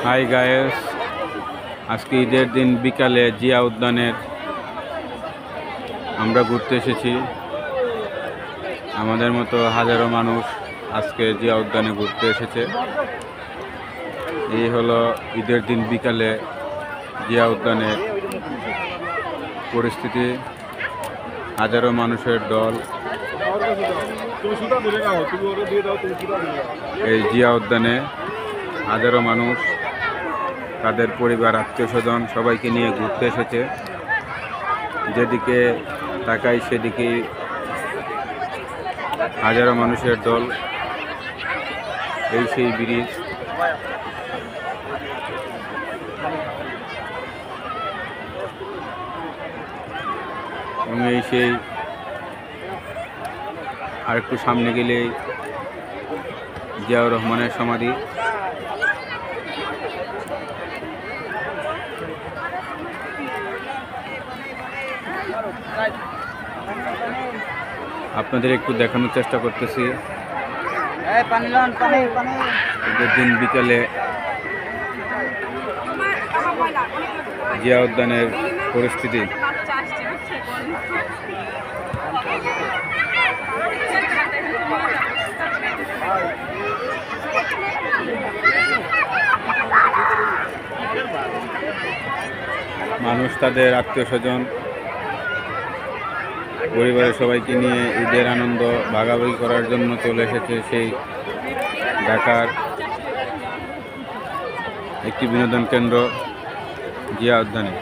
High guys, আজকে ঈদের দিন বিকালে জিয়া উদ্যানের আমরা ঘুরতে এসেছি। আমাদের মতো হাজারো মানুষ আজকে জিয়া উদ্যানে ঘুরতে এসেছে। এই হলো ঈদের দিন বিকালে জিয়া উদ্যানের পরিস্থিতি। হাজারো মানুষের দল এই জিয়া উদ্যানে। হাজারো মানুষ তাদের পরিবার, আত্মীয় স্বজন সবাইকে নিয়ে ঘুরতে এসেছে। যেদিকে তাকাই সেদিকেই হাজারো মানুষের দল। এই সেই ব্রিজ, এবং এই সেই আর একটু সামনে গেলেই জিয়াউর রহমানের সমাধি। আপনাদের একটু দেখানোর চেষ্টা করতেছি ঈদের দিন বিকালে জিয়া উদ্যানের পরিস্থিতি। মানুষ তাদের আত্মীয় স্বজন, পরিবারের সবাইকে নিয়ে ঈদের আনন্দ ভাগাভাগি করার জন্য চলে এসেছে সেই ঢাকার একটি বিনোদন কেন্দ্র জিয়া উদ্যানে।